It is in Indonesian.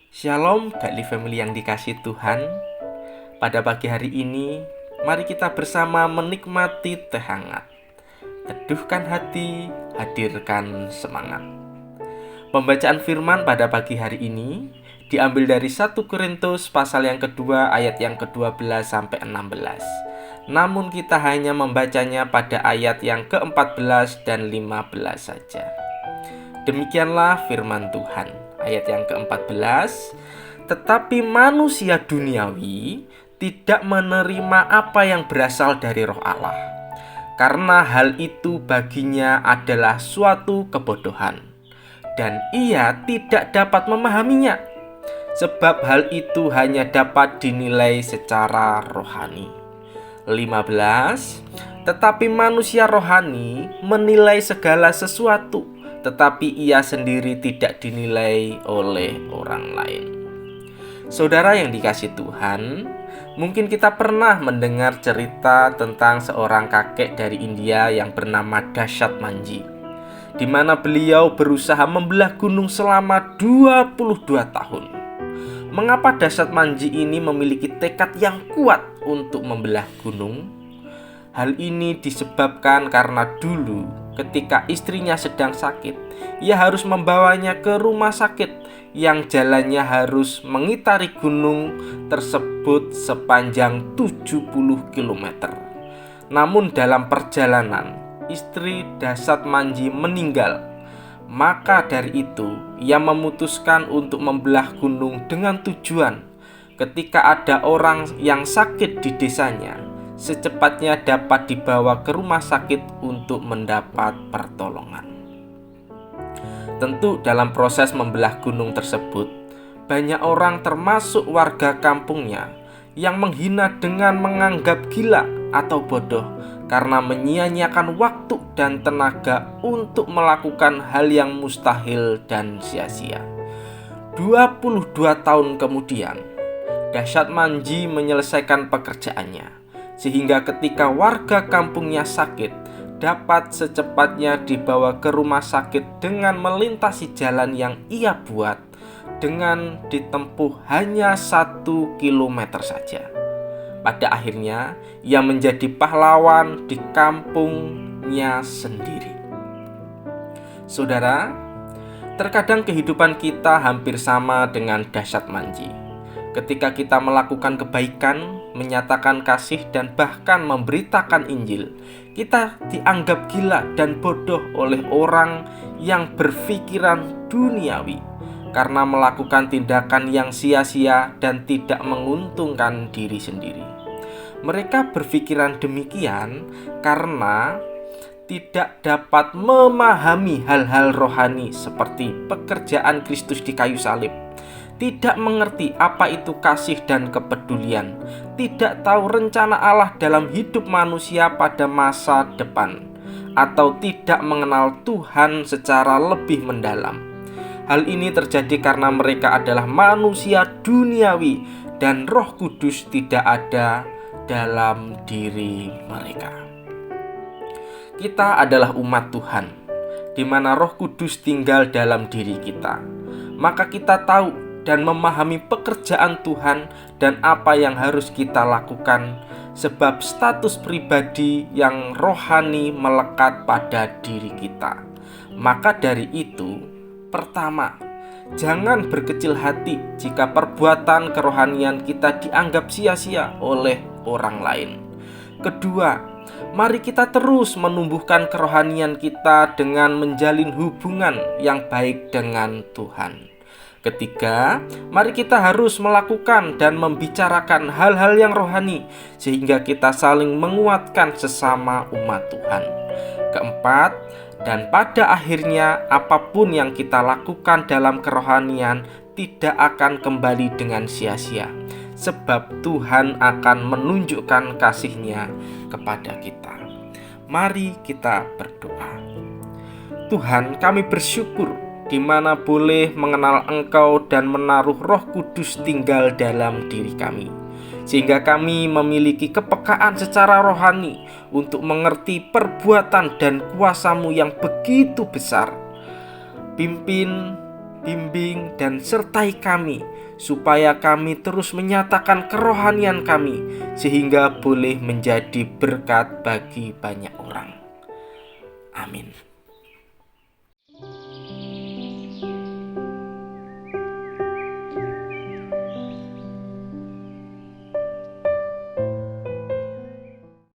Shalom Daily Family yang dikasihi Tuhan. Pada pagi hari ini, mari kita bersama menikmati teh hangat. Teduhkan hati, hadirkan semangat. Pembacaan firman pada pagi hari ini diambil dari 1 Korintus pasal yang kedua ayat yang ke-12 sampai 16. Namun kita hanya membacanya pada ayat yang ke-14 dan 15 saja. Demikianlah firman Tuhan. Ayat yang ke-14, tetapi manusia duniawi tidak menerima apa yang berasal dari Roh Allah, karena hal itu baginya adalah suatu kebodohan, dan ia tidak dapat memahaminya, sebab hal itu hanya dapat dinilai secara rohani. 15, tetapi manusia rohani menilai segala sesuatu, tetapi ia sendiri tidak dinilai oleh orang lain. Saudara yang dikasihi Tuhan, mungkin kita pernah mendengar cerita tentang seorang kakek dari India yang bernama Dashat Manji, di mana beliau berusaha membelah gunung selama 22 tahun. Mengapa Dashat Manji ini memiliki tekad yang kuat untuk membelah gunung? Hal ini disebabkan karena dulu ketika istrinya sedang sakit, ia harus membawanya ke rumah sakit yang jalannya harus mengitari gunung tersebut sepanjang 70 km. Namun dalam perjalanan, istri Dashat Manji meninggal. Maka dari itu, ia memutuskan untuk membelah gunung dengan tujuan ketika ada orang yang sakit di desanya, secepatnya dapat dibawa ke rumah sakit untuk mendapat pertolongan. Tentu dalam proses membelah gunung tersebut, banyak orang termasuk warga kampungnya yang menghina dengan menganggap gila atau bodoh karena menyia-nyiakan waktu dan tenaga untuk melakukan hal yang mustahil dan sia-sia. 22 tahun kemudian, Dashat Manji menyelesaikan pekerjaannya, sehingga ketika warga kampungnya sakit, dapat secepatnya dibawa ke rumah sakit dengan melintasi jalan yang ia buat dengan ditempuh hanya 1 kilometer saja. Pada akhirnya, ia menjadi pahlawan di kampungnya sendiri. Saudara, terkadang kehidupan kita hampir sama dengan Dashat Manji. Ketika kita melakukan kebaikan, menyatakan kasih, dan bahkan memberitakan Injil, kita dianggap gila dan bodoh oleh orang yang berpikiran duniawi karena melakukan tindakan yang sia-sia dan tidak menguntungkan diri sendiri. Mereka berpikiran demikian karena tidak dapat memahami hal-hal rohani seperti pekerjaan Kristus di kayu salib, tidak mengerti apa itu kasih dan kepedulian, tidak tahu rencana Allah dalam hidup manusia pada masa depan, atau tidak mengenal Tuhan secara lebih mendalam. Hal ini terjadi karena mereka adalah manusia duniawi dan Roh Kudus tidak ada dalam diri mereka. Kita adalah umat Tuhan, di mana Roh Kudus tinggal dalam diri kita. Maka kita tahu dan memahami pekerjaan Tuhan dan apa yang harus kita lakukan, sebab status pribadi yang rohani melekat pada diri kita. Maka dari itu, pertama, jangan berkecil hati jika perbuatan kerohanian kita dianggap sia-sia oleh orang lain. Kedua, mari kita terus menumbuhkan kerohanian kita dengan menjalin hubungan yang baik dengan Tuhan. Ketiga, mari kita harus melakukan dan membicarakan hal-hal yang rohani sehingga kita saling menguatkan sesama umat Tuhan. Keempat, dan pada akhirnya apapun yang kita lakukan dalam kerohanian tidak akan kembali dengan sia-sia, sebab Tuhan akan menunjukkan kasih-Nya kepada kita. Mari kita berdoa. Tuhan, kami bersyukur di mana boleh mengenal Engkau dan menaruh Roh Kudus tinggal dalam diri kami, sehingga kami memiliki kepekaan secara rohani untuk mengerti perbuatan dan kuasa-Mu yang begitu besar. Pimpin bimbing, dan sertai kami, supaya kami terus menyatakan kerohanian kami, sehingga boleh menjadi berkat bagi banyak orang. Amin.